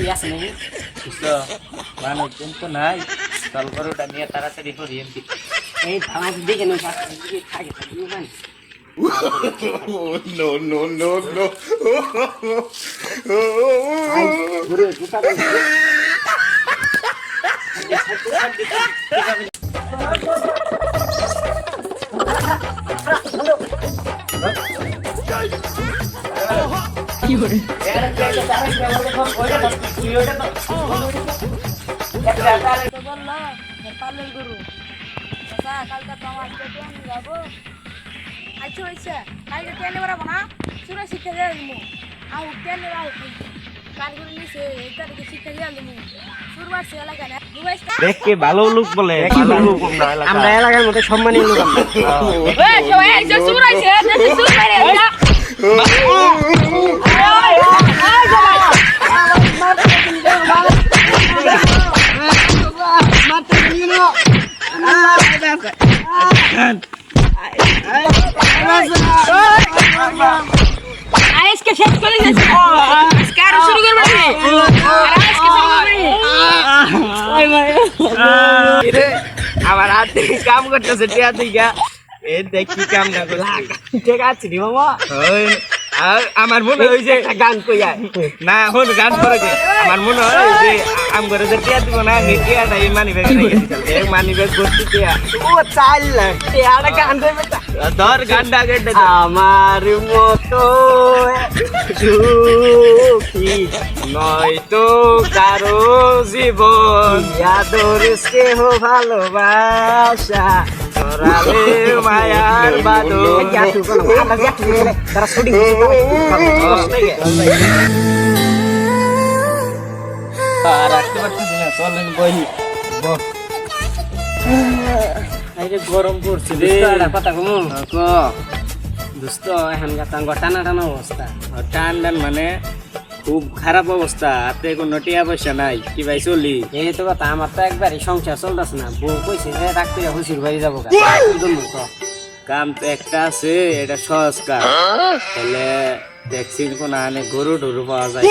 আছে নাকি বুঝছো মানুষজন তো নাই চল গরুটা নিয়ে তাড়াতাড়ি করি এমনি এই ধামাই দিকে নয় দিকে থাকে বুঝলেন No, no, no, no. ঘুরে গুটা কি করে আচ্ছা হয়েছে কালকে ট্রেনে বেড়াবো না শুনে শিক্ষা দিয়ে দেবো আর ট্রেনে কালগুলো নিচে এই তারিখে শিক্ষা দিয়ে দেবো শুরুবার সে এলাকায় না দেখকে ভালো লোক বলে ভালো লোক আমরা এলাকার মধ্যে সম্মানীয় লোক আজকে শেষ করে দিয়েছি আজকে আরো শুরু করবো আমার হাত থেকে কাম করতেছে টিয়া দিঘা এ দেখি কাম না করছি ঠিক আছে রে বাবা আমার মনে হয় যে গান কইয়া না হন গান করে যে আমার মনে হয় যে আম করে যে টিয়া দিব না আমি টিয়াটা এই মানি ব্যাগ এই মানি ব্যাগ ভর্তি টিয়া ও চাল টিয়াটা গান কইবে ধর গানটা গেটে আমার মতো সুখী নয়তো কারো জীবন আদর স্নেহ ভালোবাসা ধরালে মায়ার বাদর তারা শুটিং আর রাখতে পারতেছি না চলেন বই গরম পড়ছে রে। কথা কমু ক দোস্ত এখন টানা টানা অবস্থা টান মানে খুব খারাপ অবস্থা হাতে কোনো টিয়া পয়সা নাই কি ভাই চলি এই তো কথা আমার তো একবারই সংসার চলতেছে না বউ কইছে যে ডাক্তার হুসির বাড়ি যাবো কাম তো একটা আছে এটা সহজ কাজ তাহলে ভ্যাকসিন কোন আনে গরু টরু পাওয়া যায়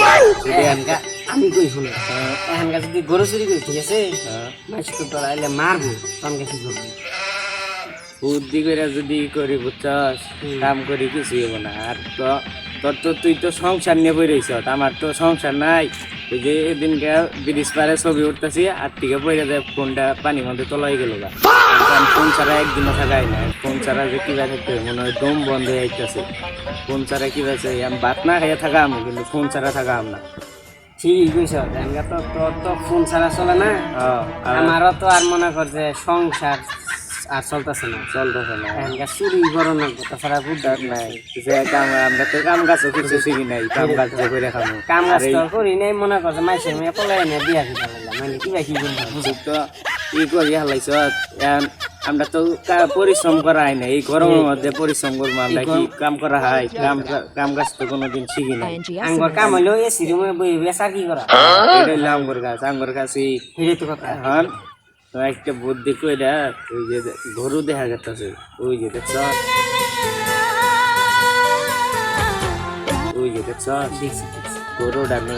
যদি আনকা- আমি কই শুনে এখানকার যদি গরু চুরি করি ঠিক আছে হ্যাঁ, মাছ তো তোরা এলে মারবো তখন কি করবি বুদ্ধি করে যদি করি বুঝছস কাম করি কিছু হবো না আর তো তোর তো তুই তো সংসার নিয়ে বই রইছ আমার তো সংসার নাই ওই যে এদিনকে ব্রিজ পারে ছবি উঠতেছি আর থেকে পড়ে যায় ফোনটা পানির মধ্যে তলাই গেল গা ফোন ছাড়া একদিনও থাকাই না ফোন ছাড়া যে কিবা থাকতে মনে হয় দম বন্ধ হয়ে যাইতেছে ফোন ছাড়া কি আছে আমি ভাত না খাইয়া থাকা আমি কিন্তু ফোন ছাড়া থাকা আম না ঠিক কইছ এখানকার তো তোর তো ফোন ছাড়া চলে না আমারও তো আর মনে কর যে সংসার আর চলতেছে না চলতেছে না এখানকার চুরি করো না তাছাড়া বুদ্ধি নাই যে কাম আমরা তো কাম কাজ কিছু শিখি নাই কাম কাজ যে করে খাবো কাম আর কাজ এই তো করি নাই মনে করছে মাইসের মেয়ে পলাই এনে বিয়া দিতে লাগলাম মানে কিবা কি করবো বুঝি তো ই করি হালাইছ আমরা তো পরিশ্রম করা হয় না এই গরমের মধ্যে পরিশ্রম করবো আমরা কি কাম করা হয় কাম কাজ তো কোনোদিন শিখি নাই আঙ্গর কাম হইলো এসি রুমে বই বেসা কি করা এটা হইলো আঙ্গুর গাছ ফিরে তো কথা এখন তো একটা বুদ্ধি কইরা ওই যে গরু দেখা যাচ্ছে ওই যে দেখছ ওই যে দেখছ দেখছি গরু ডানো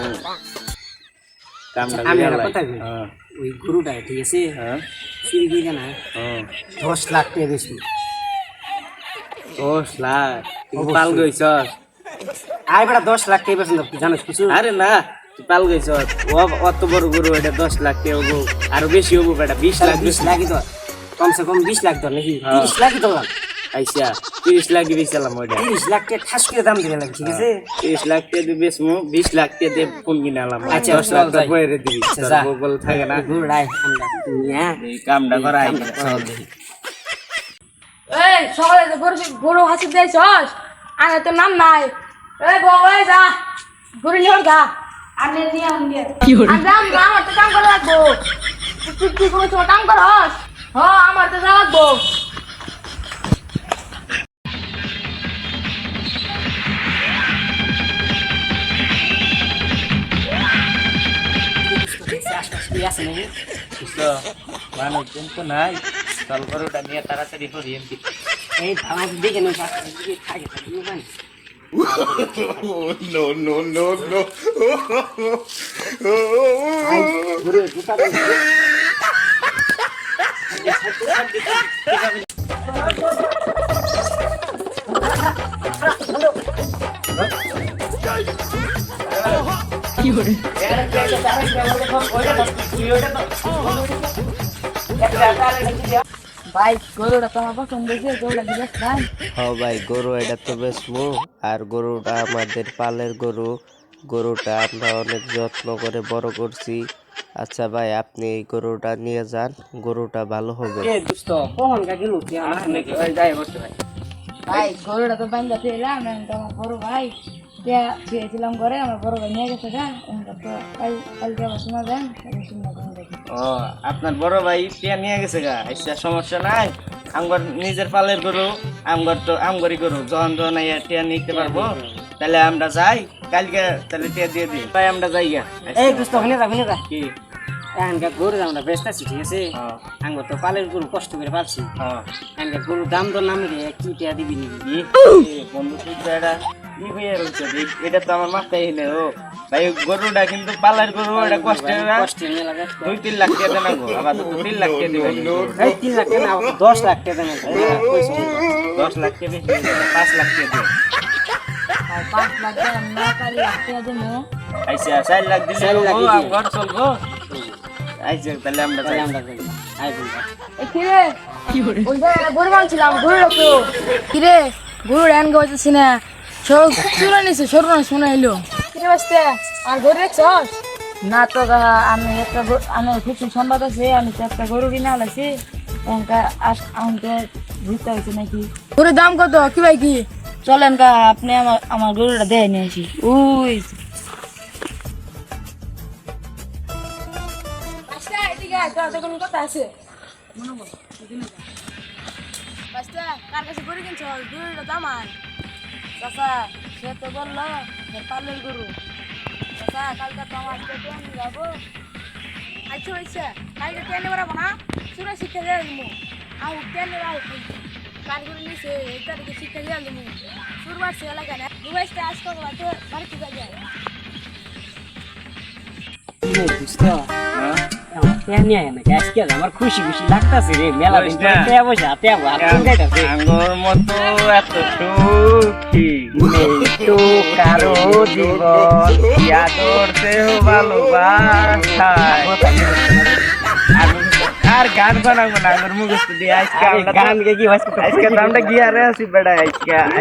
কামটা আমি করে একটা হালাই। কথা কই হ্যাঁ ওই গরুটা ঠিক আছে হ্যাঁ চুরি করে না হ্যাঁ 10 লাখ টাকা বেশি 10 লাখ তুই পাল গইছ আই বেটা 10 লাখ টাকা বেশি তুই জানিস কিছু আরে না তুই পাল গইছ অত বড় গরু এটা 10 লাখ টাকা হবো আরো বেশি হবো বেটা 20 লাখ 20 লাখই তো কমসে কম 20 লাখ ধর নাকি 30 লাখই তো আইসা 30 লাখ দিয়ে বেচালাম ওইটা 30 লাখ টাকা ঠাস করে দাম দিবে লাগে ঠিক আছে 30 লাখ টাকা দিয়ে বেচমু 20 লাখ টাকা দিয়ে ফোন কিনে আলাম আচ্ছা, 10 লাখ চল টাকা যাই। বইরে দিবি আচ্ছা, তোর যা। গুগল থাকে না ঘুরাই আমরা হ্যাঁ এই কামটা করা হয় না। এই সকালে তো গরু হাসি দিয়েছস আগে তো নাম নাই এই বউ এই যা গরু নিয়ে যা আনে নিয়ে আনবে আগাম না আমার তো কাম করা লাগবো তুই কোনো সময় কাম করস হ্যাঁ আমার তো যা লাগবো আছে নাকি বুঝছো মানুষজন তো নাই চল গরুটা নিয়ে তাড়াতাড়ি করি এমনি এই ধামাই দিকে নয় দিকে থাকে বুঝলেন No, no, no, no. ভাই গরুটা তো আমার পছন্দ হয়েছে, গরুটা কি বেশ ভাই? হ্যাঁ ভাই, গরু এটা তো বেচবো। আর গরুটা আমাদের পালের গরু, গরুটা আমরা অনেক যত্ন করে বড় করছি। আচ্ছা ভাই, আপনি এই গরুটা নিয়ে যান, গরুটা ভালো হবে। এ দোস্ত কখন কাকে লুকি আমার নাকি যাই বসে ভাই ভাই গরুটা তো বান্ধা পেলাম, এখন তো আমার বড় ভাই পেয়েছিলাম ঘরে, আমার বড় ভাই নিয়ে গেছে গা, তো কালকে আবার শোনা দেন, শুনবো দেখি। ও আপনার বড় ভাই টিয়া নিয়ে গেছে গা, আচ্ছা সমস্যা নাই। আমগর নিজের পালের গরু, আমগরই গরু, যখন যখন টিয়া নিতে পারবো তাহলে আমরা যাই কালকে, তাহলে টিয়া দিয়ে দিই ভাই, আমরা যাই গা। এই দোস্ত ওখানে যা কি এখানকার গরু আমরা ব্যস্ত আছি, ঠিক আছে? হ্যাঁ আঙ্গুর তো পালের গরু কষ্ট করে পালছি, হ্যাঁ এখানকার গরুর দাম তো নামে কি টিয়া দিবি নি? বন্ধু তুই তো এটা কি হয়ে রয়েছে, এটা তো আমার মাথায় নেই। ও ভাই গরুটা কিন্তু পালার গরু, এটা কষ্টের না, কষ্টের মেলা ব্যস্ত। 2-3 লাখ টাকা দেন গো, আবার তো 3 লাখ টাকা দিবেন। এই 3 লাখ টাকা না, 10 লাখ টাকা দেন। 10 লাখ টাকা বেশি হয়ে যাবে, 5 লাখ টাকা দিবেন। আর 5 লাখ টাকা না পারলে টাকা দেবো। আচ্ছা 4 লাখ দিলে 4 লাখ ও দিলে। ঘর চলবো। আচ্ছা তাহলে আমরা যাই। আমরা যাই আই বলবা এই কিরে ওই যে গরু মানছিলাম, গরুটা তো কিরে গরু রান গাইতেছি না, সব চুরা নিছে, সরুন শোনা এলো কিরে বাস্তে আর গরু দেখছস? না তো আমি আমি খুব সম্বাদ আছে, আমি তো একটা গরু কিনে আলাইছি, আমাকে বুঝতে হয়েছে নাকি গরুর দাম কত কি ভাই? কি চলেন কা আপনি আমার গরুটা দেয় নিয়ে আসি। ওই কথা আছে কার কাছে গরু কিনছ? গরুটা দাম আর চাচা সে তো বললো পালের গরু। চাচা কালকে তো আমার ট্রেন যাবো। আচ্ছা হয়েছে কালকে ট্রেনে বেড়াবো না, চুরা শিক্ষা দিয়ে দেবো। আর ট্রেনে কার গরু নিছে এই তারিখে শিক্ষা দিয়ে দেবো। শুরুবার সে এলাকা না দুবাইতে আসতে বাড়িতে যাবে। দোস্ত আমার খুশি খুশি লাগতাছে রে, মেলা দিন পরে টিয়া বসে হাতে যাইতাছে। আঙ্গুর মতো এত সুখী তো কারো জীবন, ইয়া করতেও ভালোবাসায়। আর গান বানাবো না, আঙ্গুর মুখস্থ দিয়ে আজকে আমরা গান গে কি হইছে? আজকে তো আমরা গিয়ারে আছি বেটা,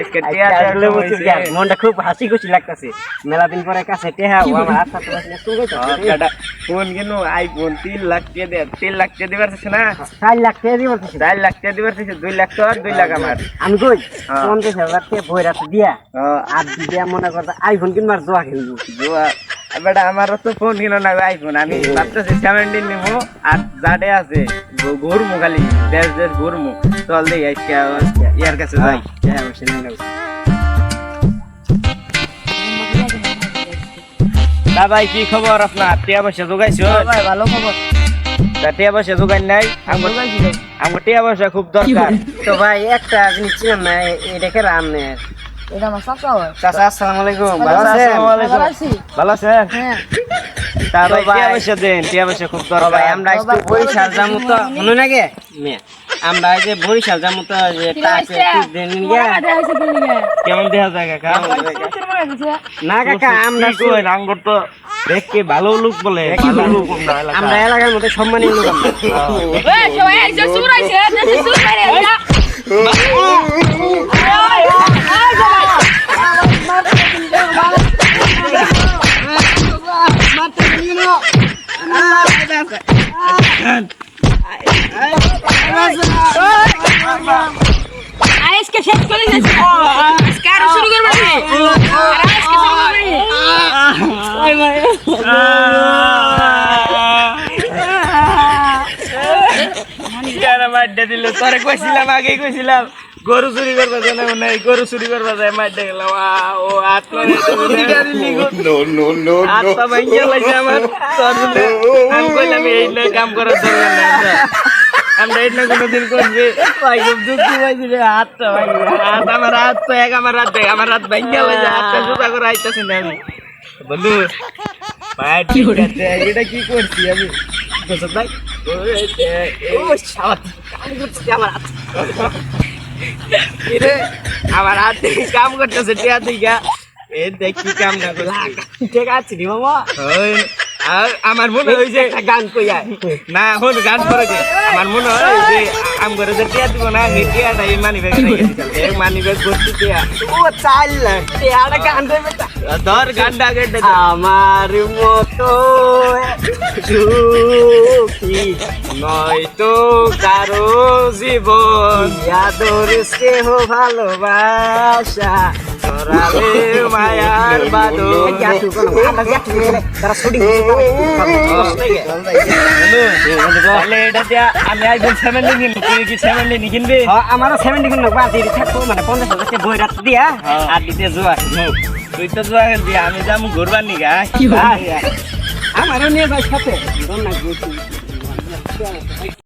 আজকে টিয়া আসলে বুঝছিস গান, মনটা খুব হাসি খুশি লাগতাছে। মেলা দিন পরে কাছে টিয়া ও আমার আশা তো আসলে শুরু হইতাছে। ফোন কিনো আইফোন 3 লাখ টাকা দে, 3 লাখ টাকা দিবার আছে না, 4 লাখ টাকা দিব বলছিস? 4 লাখ টাকা দিবার আছে, 2 লাখ তো আর 2 লাখ আমার। আমি কই হ্যাঁ। 50,000 টাকা ভইরা দিয়া হ্যাঁ, আর দিয়া মনে করতে আইফোন কিনবার জোয়া খেলবো। জোয়া বেটা আমারও তো ফোন কিনো না আইফোন, আমি ভাবতেছি 17 নিবো, আর যাতে আছে ঘুরমু, খালি দেশ দেশ ঘুরমু। চল দেই আজকে ইয়ার কাছে যাই। হ্যাঁ অবশ্যই নিয়ে নেব। তা ভাই কি খবর আপনার? টিয়া পয়সা জোগাইছো? ভাই ভালো খবর। তা টিয়া পয়সা জোগাই নাই? আমার টিয়া পয়সা খুব দরকার। তো ভাই একটা জিনিস ছিলাম না, এটা কে রামনে এটা আমার চাচা হয়। চাচা আসসালামু আলাইকুম, ভালো চাচা, আছেন? আসসালামু আলাইকুম। ভালো আছি। ভালো আছেন? হ্যাঁ তা ভাই ভাই- টিয়া পয়সা দেন, টিয়া পয়সা খুব তো ভাই দরকার। আমরা আজকে বরিশাল যাবো তো, শুনুন আগে আমরা এই যে বরিশাল যাবো তো, যে কেমন দেখা যায় কাকা? না কাকা আমরা কি কই, আঙ্গুর তো দেখতে ভালো লোক বলে, ভালো লোক আমরা এলাকায়। আমরা এলাকার মধ্যে সম্মানী লোক আমরা। আজকে শেষ করে দিয়েছি, আজকে আরো শুরু করবো আমি। আর আজকে শুরু করবো কেন মাড্ডা দিল? তোরে কইছিলাম, আগেই কইছিলাম গরু চুরি করবা যায় না, নাই গরু চুরি করবা যায়, মাড্ডা গেলাম। ও আত্মা No, no, no, আত্মা no. ভাঙ্গিয়া লাগছে আমার। তোর বলে আমি কইলাম এই কাম করার দরকার নাই। আমরা এটা কোনোদিন করবে ভাই খুব দুঃখ পাইছি রে হাতটা ভাই হাত আমার হাত তো এক আমার হাত দেখ আমার হাত ভাঙ্গা হয়ে যায় হাতটা জুতা করে আইতাছি না আমি বন্ধু ভাই ঠিক আছে এটা কি করছি আমি বুঝছ ভাই ও শালা কাম করছিস আমার হাত রে আমার হাত থেকে কাম করতেছে টিয়া দিগা এ দেখ কি কাম না করছি ঠিক আছে রে মামা ওই আর আমার মনে হয় যে একটা গান কইয়া না হন গান করে দে আমার মনে হয় যে আম করে যে টিয়া দিব না এই টিয়াটা এই মানি ব্যাগে রেখে দিতাম এই মানি ব্যাগ ভর্তি টিয়া ও চাল একটা গান কইবে তা ধর গানটা গেটে আমার মতো সুখী নয়তো কারো জীবন আদর স্নেহ ভালোবাসা ধরালে মায়ার বাদল তারা শুটিং তাহলে এটা দিয়া আমি একজন 70 নিন তুই কি 70 নি কিনবি আমারও 70 কিলো বাজি থাকবো মানে 50 বই রাত দিয়া আর দিতে জোয়া তুই তো জোয়া খেলবি আমি যাবো ঘুরবার নিগা আমারও নিয়ে যাই সাথে